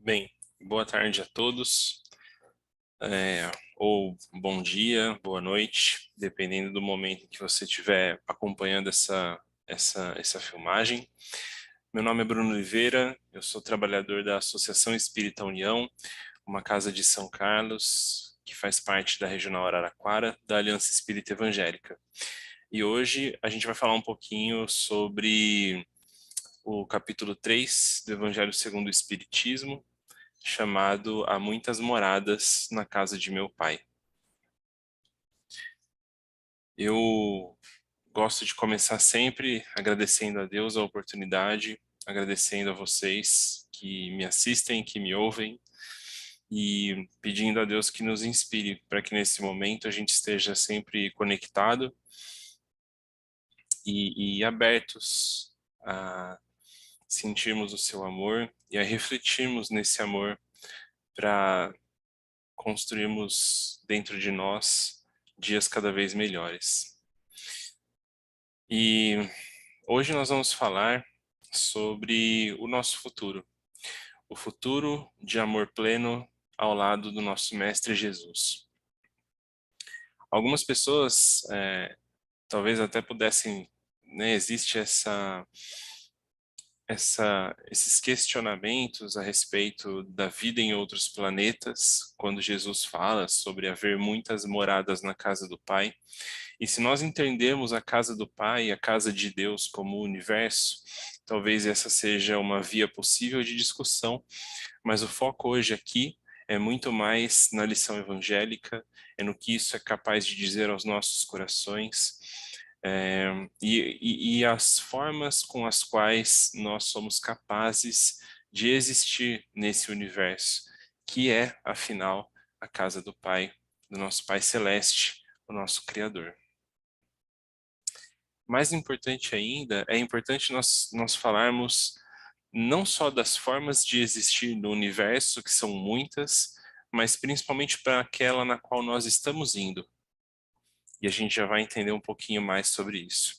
Bem, boa tarde a todos, ou bom dia, boa noite, dependendo do momento em que você estiver acompanhando essa filmagem. Meu nome é Bruno Oliveira, eu sou trabalhador da Associação Espírita União, uma casa de São Carlos, que faz parte da Regional Araraquara, da Aliança Espírita Evangélica. E hoje a gente vai falar um pouquinho sobre o capítulo 3 do Evangelho segundo o Espiritismo, chamado Há Muitas Moradas na Casa de Meu Pai. Eu gosto de começar sempre agradecendo a Deus a oportunidade, agradecendo a vocês que me assistem, que me ouvem, e pedindo a Deus que nos inspire para que nesse momento a gente esteja sempre conectado e abertos a sentirmos o seu amor e a refletirmos nesse amor para construirmos dentro de nós dias cada vez melhores. E hoje nós vamos falar sobre o nosso futuro, o futuro de amor pleno ao lado do nosso Mestre Jesus. Algumas pessoas talvez até pudessem, né, existe esses questionamentos a respeito da vida em outros planetas, quando Jesus fala sobre haver muitas moradas na casa do Pai. E se nós entendermos a casa do Pai, a casa de Deus como o universo, talvez essa seja uma via possível de discussão, mas o foco hoje aqui é muito mais na lição evangélica, é no que isso é capaz de dizer aos nossos corações, e as formas com as quais nós somos capazes de existir nesse universo, que é, afinal, a casa do Pai, do nosso Pai Celeste, o nosso Criador. Mais importante ainda, é importante nós falarmos não só das formas de existir no universo, que são muitas, mas principalmente para aquela na qual nós estamos indo. E a gente já vai entender um pouquinho mais sobre isso.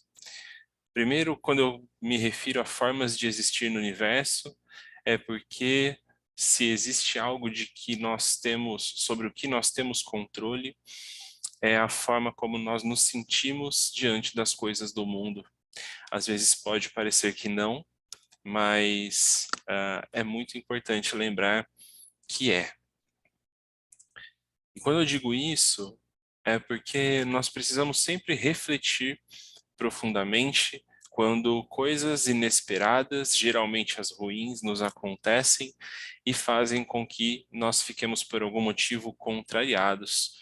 Primeiro, quando eu me refiro a formas de existir no universo, é porque se existe algo de que nós temos, sobre o que nós temos controle, é a forma como nós nos sentimos diante das coisas do mundo. Às vezes pode parecer que não, mas é muito importante lembrar que é. E quando eu digo isso, é porque nós precisamos sempre refletir profundamente quando coisas inesperadas, geralmente as ruins, nos acontecem e fazem com que nós fiquemos por algum motivo contrariados,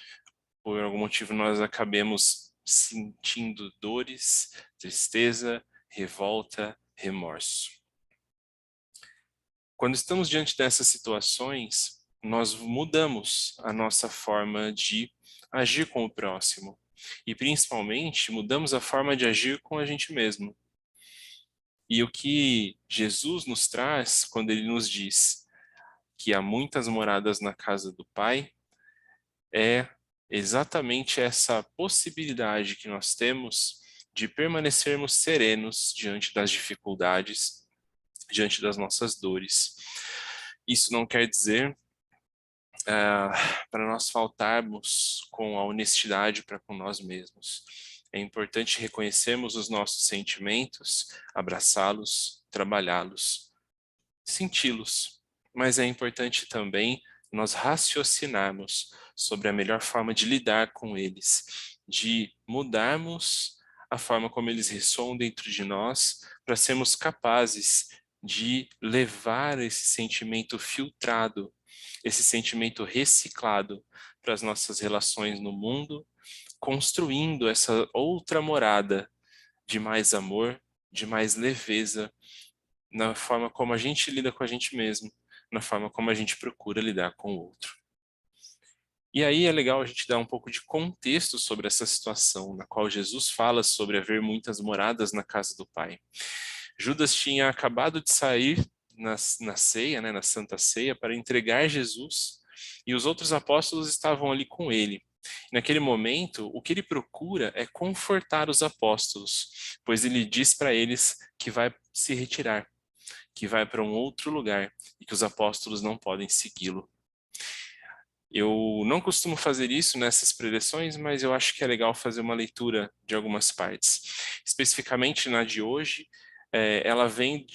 por algum motivo nós acabemos sentindo dores, tristeza, revolta, remorso. Quando estamos diante dessas situações, nós mudamos a nossa forma de agir com o próximo e principalmente mudamos a forma de agir com a gente mesmo. E o que Jesus nos traz quando ele nos diz que há muitas moradas na casa do Pai é exatamente essa possibilidade que nós temos de permanecermos serenos diante das dificuldades, diante das nossas dores. Isso não quer dizer para nós faltarmos com a honestidade para com nós mesmos. É importante reconhecermos os nossos sentimentos, abraçá-los, trabalhá-los, senti-los, mas é importante também nós raciocinarmos sobre a melhor forma de lidar com eles, de mudarmos a forma como eles ressoam dentro de nós, para sermos capazes de levar esse sentimento filtrado, esse sentimento reciclado para as nossas relações no mundo, construindo essa outra morada de mais amor, de mais leveza, na forma como a gente lida com a gente mesmo, na forma como a gente procura lidar com o outro. E aí é legal a gente dar um pouco de contexto sobre essa situação, na qual Jesus fala sobre haver muitas moradas na casa do Pai. Judas tinha acabado de sair na ceia, né, na Santa Ceia, para entregar Jesus, e os outros apóstolos estavam ali com ele. Naquele momento, o que ele procura é confortar os apóstolos, pois ele diz para eles que vai se retirar. que vai para um outro lugar e que os apóstolos não podem segui-lo. Eu não costumo fazer isso nessas preleções, mas eu acho que é legal fazer uma leitura de algumas partes. Especificamente na de hoje, ela vem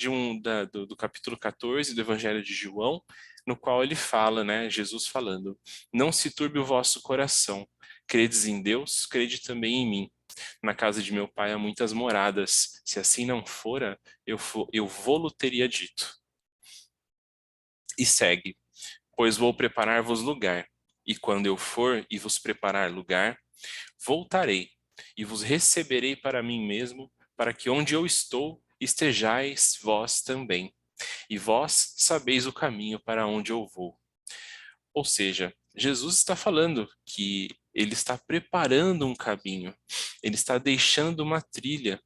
do capítulo 14 do Evangelho de João, no qual ele fala, né, Jesus falando: "Não se turbe o vosso coração, credes em Deus, crede também em mim. Na casa de meu pai há muitas moradas, se assim não fora, eu vô-lo teria dito." E segue: "Pois vou preparar-vos lugar, e quando eu for e vos preparar lugar, voltarei, e vos receberei para mim mesmo, para que onde eu estou, estejais vós também. E vós sabeis o caminho para onde eu vou." Ou seja, Jesus está falando que ele está preparando um caminho, ele está deixando uma trilha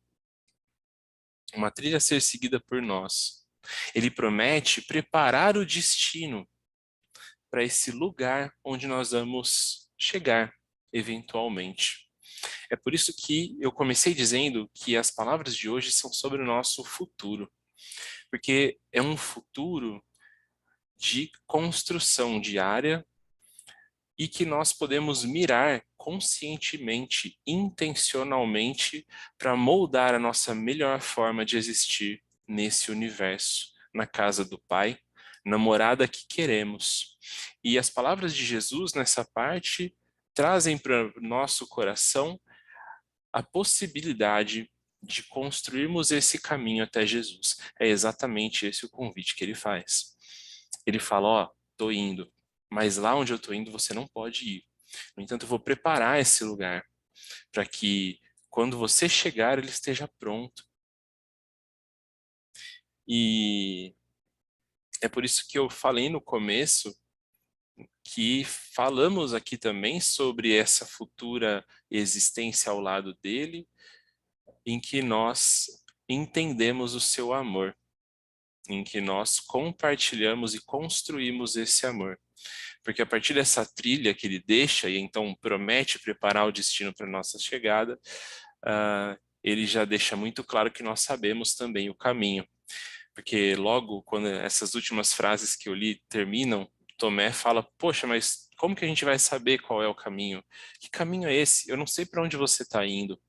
a ser seguida por nós. Ele promete preparar o destino para esse lugar onde nós vamos chegar eventualmente. É por isso que eu comecei dizendo que as palavras de hoje são sobre o nosso futuro, porque é um futuro de construção diária e que nós podemos mirar conscientemente, intencionalmente, para moldar a nossa melhor forma de existir nesse universo, na casa do Pai, na morada que queremos. E as palavras de Jesus nessa parte trazem para o nosso coração a possibilidade de construirmos esse caminho até Jesus. É exatamente esse o convite que ele faz. Ele fala: ó, tô indo, mas lá onde eu tô indo você não pode ir. No entanto, eu vou preparar esse lugar para que quando você chegar ele esteja pronto. E é por isso que eu falei no começo que falamos aqui também sobre essa futura existência ao lado dele, em que nós entendemos o seu amor, em que nós compartilhamos e construímos esse amor. Porque a partir dessa trilha que ele deixa, e então promete preparar o destino para a nossa chegada, ele já deixa muito claro que nós sabemos também o caminho. Porque logo, quando essas últimas frases que eu li terminam, Tomé fala: poxa, mas como que a gente vai saber qual é o caminho? Que caminho é esse? Eu não sei para onde você está indo.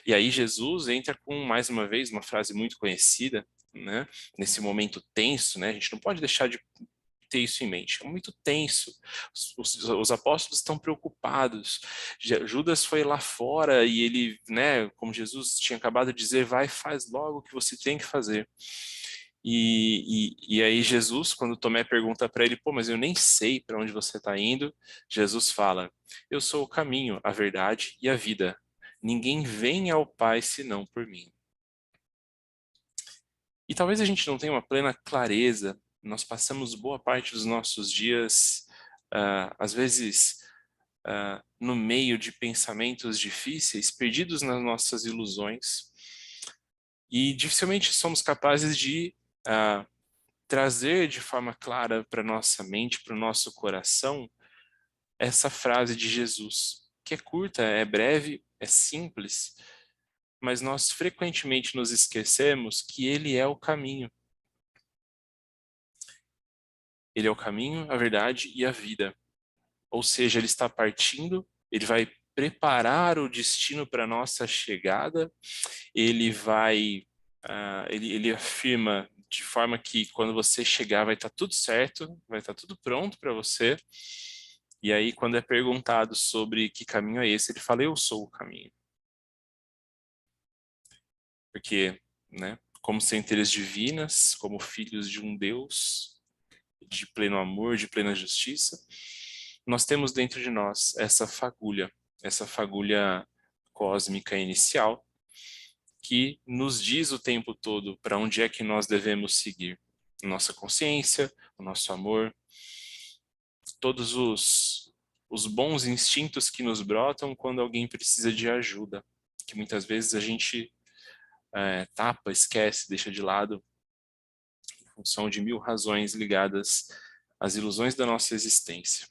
E aí Jesus entra com, mais uma vez, uma frase muito conhecida, né? Nesse momento tenso, né? A gente não pode deixar de ter isso em mente. É muito tenso. Os apóstolos estão preocupados. Judas foi lá fora e ele, né, como Jesus tinha acabado de dizer, vai, faz logo o que você tem que fazer. E aí Jesus, quando Tomé pergunta para ele, pô, mas eu nem sei para onde você está indo, Jesus fala: eu sou o caminho, a verdade e a vida. Ninguém vem ao Pai senão por mim. E talvez a gente não tenha uma plena clareza. Nós passamos boa parte dos nossos dias, às vezes, no meio de pensamentos difíceis, perdidos nas nossas ilusões, e dificilmente somos capazes de trazer de forma clara para nossa mente, para o nosso coração, essa frase de Jesus, que é curta, é breve, é simples, mas nós frequentemente nos esquecemos que ele é o caminho. Ele é o caminho, a verdade e a vida. Ou seja, ele está partindo, ele vai preparar o destino para a nossa chegada, ele vai, ele afirma de forma que quando você chegar vai estar tudo certo, vai estar tudo pronto para você. E aí, quando é perguntado sobre que caminho é esse, ele fala: eu sou o caminho. Porque, né, como centelhas divinas, como filhos de um Deus de pleno amor, de plena justiça, nós temos dentro de nós essa fagulha cósmica inicial, que nos diz o tempo todo para onde é que nós devemos seguir. Nossa consciência, o nosso amor, todos os bons instintos que nos brotam quando alguém precisa de ajuda, que muitas vezes a gente tapa, esquece, deixa de lado, em função de mil razões ligadas às ilusões da nossa existência.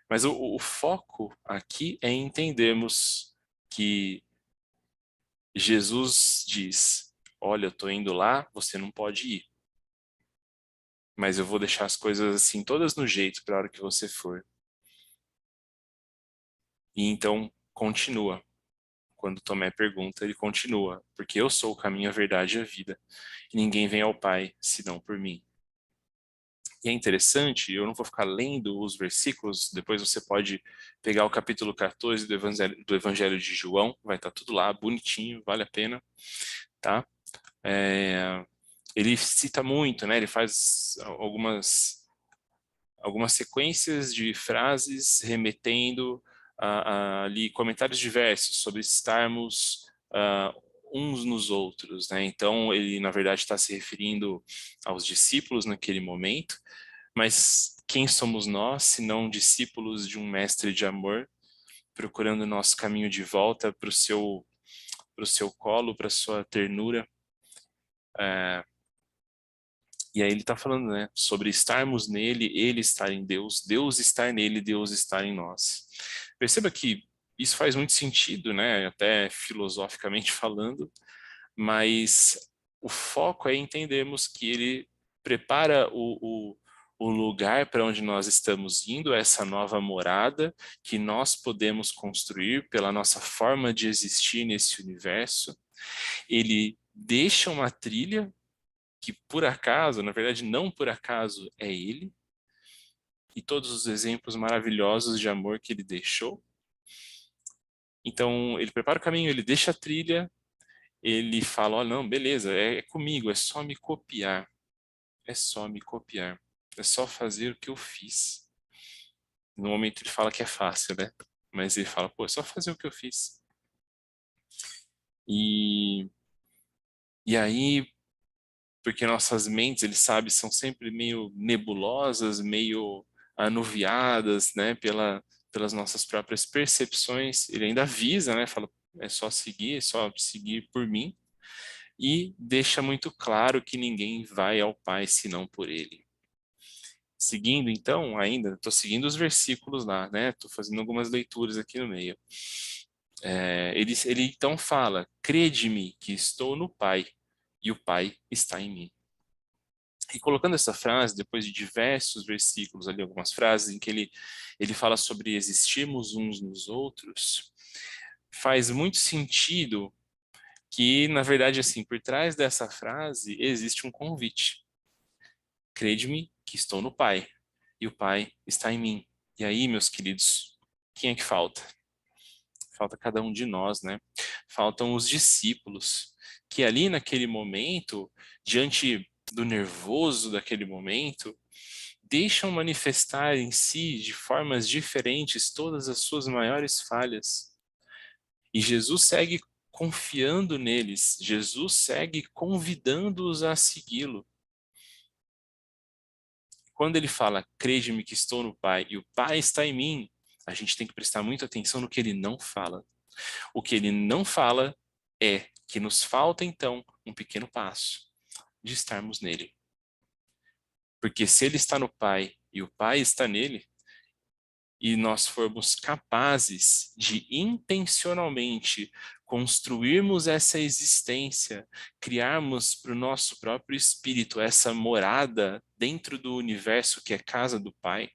Mas o foco aqui é entendermos que Jesus diz: olha, eu estou indo lá, você não pode ir. mas eu vou deixar as coisas assim todas no jeito para a hora que você for. E então continua. Quando Tomé pergunta, ele continua, porque eu sou o caminho, a verdade e a vida, e ninguém vem ao Pai senão por mim. E é interessante, eu não vou ficar lendo os versículos, depois você pode pegar o capítulo 14 do Evangelho de João, vai estar tudo lá, bonitinho, vale a pena, tá? Ele cita muito, né? Ele faz algumas sequências de frases remetendo ali comentários diversos sobre estarmos uns nos outros, né? Então ele na verdade está se referindo aos discípulos naquele momento, mas quem somos nós, se não discípulos de um mestre de amor, procurando o nosso caminho de volta para o seu colo, para sua ternura? E aí ele está falando, né, sobre estarmos nele, ele estar em Deus, Deus estar nele, Deus estar em nós. Perceba que isso faz muito sentido, né, até filosoficamente falando, mas o foco é entendermos que ele prepara o lugar para onde nós estamos indo, essa nova morada que nós podemos construir pela nossa forma de existir nesse universo. Ele deixa uma trilha que por acaso, na verdade não por acaso, é ele, e todos os exemplos maravilhosos de amor que ele deixou. Então, ele prepara o caminho, ele deixa a trilha, ele fala, ó, não, beleza, é comigo, é só me copiar, é só me copiar, é só fazer o que eu fiz. No momento ele fala que é fácil, né? Mas ele fala, pô, é só fazer o que eu fiz. E, e aí, porque nossas mentes, ele sabe, são sempre meio nebulosas, meio anuviadas, né, pelas nossas próprias percepções. Ele ainda avisa, né, fala, é só seguir por mim, e deixa muito claro que ninguém vai ao Pai senão por ele. Seguindo, então, ainda, estou seguindo os versículos lá, né, estou fazendo algumas leituras aqui no meio. Ele então fala, crede-me que estou no Pai, e o Pai está em mim. E colocando essa frase, depois de diversos versículos ali, algumas frases em que ele fala sobre existirmos uns nos outros, faz muito sentido que, na verdade, assim, por trás dessa frase existe um convite. Crede-me que estou no Pai, e o Pai está em mim. E aí, meus queridos, quem é que falta? Falta cada um de nós, né? Faltam os discípulos, que ali naquele momento, diante do nervoso daquele momento, deixam manifestar em si, de formas diferentes, todas as suas maiores falhas. E Jesus segue confiando neles, Jesus segue convidando-os a segui-lo. Quando ele fala, crede-me que estou no Pai e o Pai está em mim, a gente tem que prestar muita atenção no que ele não fala. O que ele não fala é que nos falta, então, um pequeno passo de estarmos nele. Porque se ele está no Pai e o Pai está nele, e nós formos capazes de intencionalmente construirmos essa existência, criarmos para o nosso próprio espírito essa morada dentro do universo que é casa do Pai,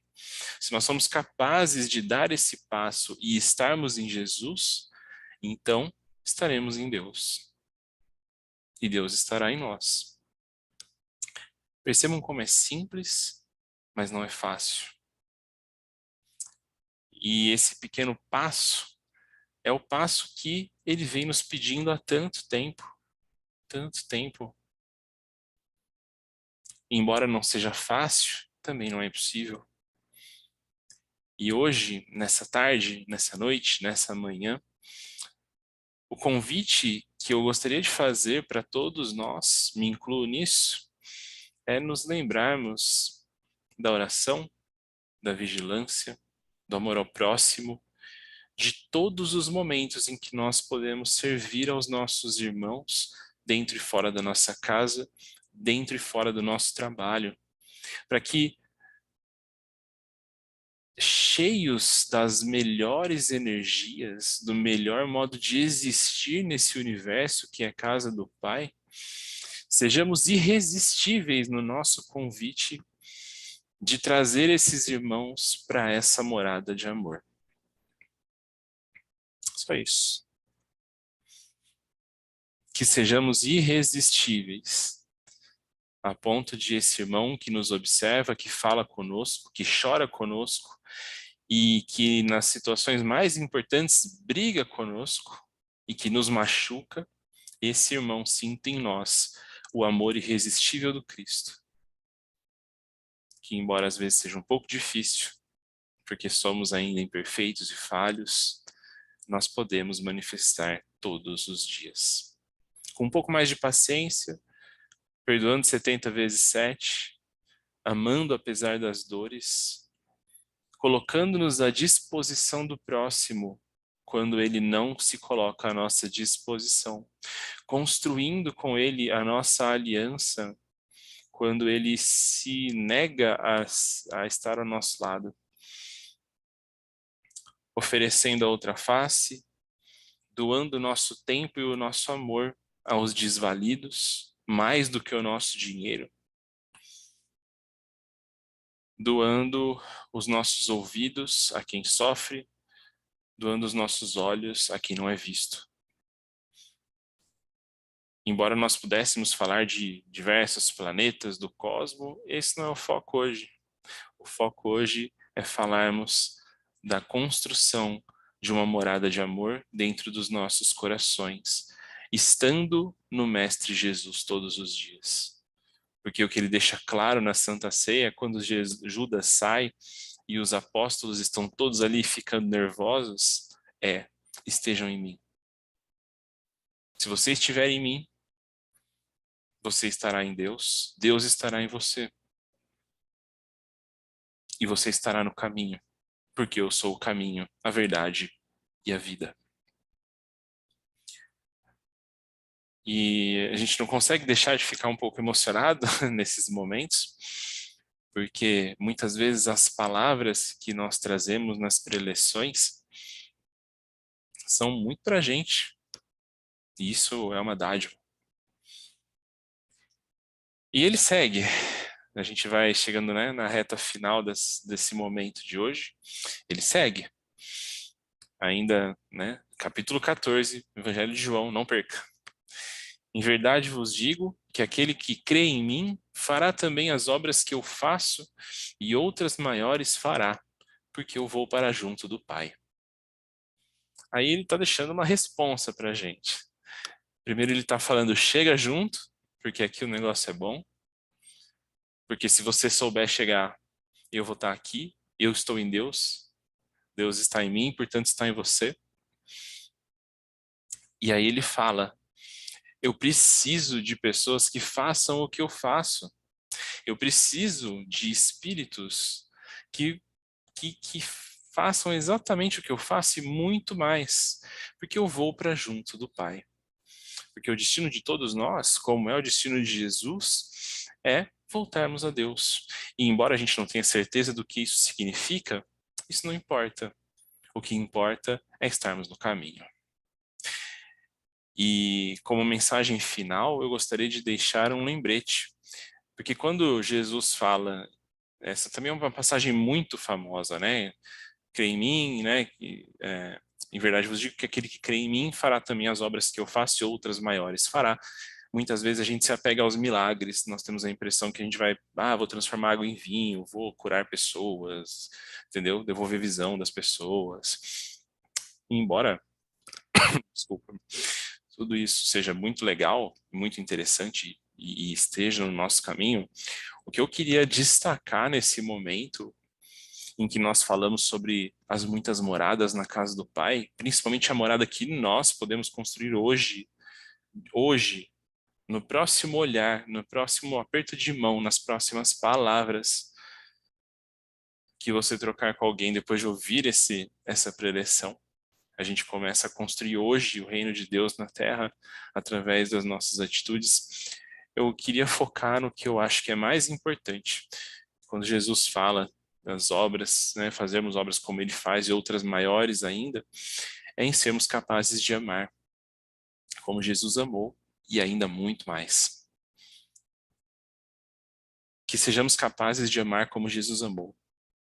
se nós somos capazes de dar esse passo e estarmos em Jesus, então estaremos em Deus. E Deus estará em nós. Percebam como é simples, mas não é fácil. E esse pequeno passo é o passo que ele vem nos pedindo há tanto tempo, tanto tempo. Embora não seja fácil, também não é impossível. E hoje, nessa tarde, nessa noite, nessa manhã, o convite que eu gostaria de fazer para todos nós, me incluo nisso, é nos lembrarmos da oração, da vigilância, do amor ao próximo, de todos os momentos em que nós podemos servir aos nossos irmãos dentro e fora da nossa casa, dentro e fora do nosso trabalho, para que, cheios das melhores energias, do melhor modo de existir nesse universo que é a casa do Pai, sejamos irresistíveis no nosso convite de trazer esses irmãos para essa morada de amor. Só isso. Que sejamos irresistíveis, a ponto de esse irmão que nos observa, que fala conosco, que chora conosco, e que nas situações mais importantes briga conosco, e que nos machuca, esse irmão sinta em nós o amor irresistível do Cristo. Que embora às vezes seja um pouco difícil, porque somos ainda imperfeitos e falhos, nós podemos manifestar todos os dias. Com um pouco mais de paciência, perdoando 70 vezes 7, amando apesar das dores, colocando-nos à disposição do próximo quando ele não se coloca à nossa disposição, construindo com ele a nossa aliança quando ele se nega a estar ao nosso lado, oferecendo a outra face, doando o nosso tempo e o nosso amor aos desvalidos, mais do que o nosso dinheiro, doando os nossos ouvidos a quem sofre, doando os nossos olhos a quem não é visto. Embora nós pudéssemos falar de diversos planetas do cosmos, esse não é o foco hoje. O foco hoje é falarmos da construção de uma morada de amor dentro dos nossos corações, estando no Mestre Jesus todos os dias. Porque o que ele deixa claro na Santa Ceia, quando Judas sai e os apóstolos estão todos ali ficando nervosos, é: estejam em mim. Se você estiver em mim, você estará em Deus, Deus estará em você. E você estará no caminho, porque eu sou o caminho, a verdade e a vida. E a gente não consegue deixar de ficar um pouco emocionado nesses momentos, porque muitas vezes as palavras que nós trazemos nas preleções são muito para a gente. E isso é uma dádiva. E ele segue. A gente vai chegando, né, na reta final desse momento de hoje. Ele segue. Ainda, né, capítulo 14, Evangelho de João, não perca. Em verdade vos digo que aquele que crê em mim fará também as obras que eu faço e outras maiores fará, porque eu vou para junto do Pai. Aí ele está deixando uma responsa para a gente. Primeiro ele está falando, chega junto, porque aqui o negócio é bom. Porque se você souber chegar, eu vou estar aqui, eu estou em Deus, Deus está em mim, portanto está em você. E aí ele fala, eu preciso de pessoas que façam o que eu faço. Eu preciso de espíritos que façam exatamente o que eu faço e muito mais, porque eu vou para junto do Pai. Porque o destino de todos nós, como é o destino de Jesus, é voltarmos a Deus. E embora a gente não tenha certeza do que isso significa, isso não importa. O que importa é estarmos no caminho. E como mensagem final, eu gostaria de deixar um lembrete. Porque quando Jesus fala, essa também é uma passagem muito famosa, né? Crê em mim, né? Em verdade vos digo que aquele que crê em mim fará também as obras que eu faço e outras maiores fará. Muitas vezes a gente se apega aos milagres, nós temos a impressão que a gente vai, vou transformar água em vinho, vou curar pessoas, entendeu? Devolver visão das pessoas. E embora, desculpa, tudo isso seja muito legal, muito interessante e esteja no nosso caminho, o que eu queria destacar nesse momento em que nós falamos sobre as muitas moradas na casa do Pai, principalmente a morada que nós podemos construir hoje, no próximo olhar, no próximo aperto de mão, nas próximas palavras que você trocar com alguém depois de ouvir essa preleção. A gente começa a construir hoje o reino de Deus na Terra através das nossas atitudes. Eu queria focar no que eu acho que é mais importante. Quando Jesus fala das obras, né, fazermos obras como ele faz e outras maiores ainda, é em sermos capazes de amar como Jesus amou e ainda muito mais. Que sejamos capazes de amar como Jesus amou,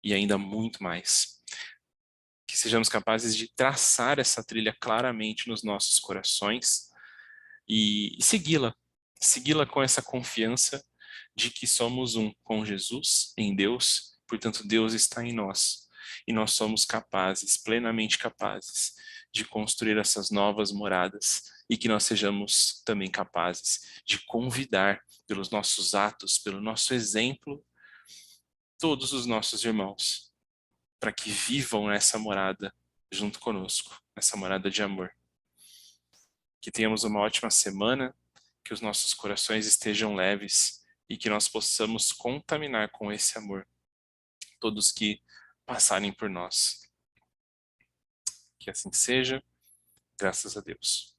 e ainda muito mais. Que sejamos capazes de traçar essa trilha claramente nos nossos corações e segui-la com essa confiança de que somos um com Jesus, em Deus, portanto Deus está em nós. E nós somos capazes, plenamente capazes, de construir essas novas moradas e que nós sejamos também capazes de convidar pelos nossos atos, pelo nosso exemplo, todos os nossos irmãos, para que vivam essa morada junto conosco, essa morada de amor. Que tenhamos uma ótima semana, que os nossos corações estejam leves e que nós possamos contaminar com esse amor todos que passarem por nós. Que assim seja, graças a Deus.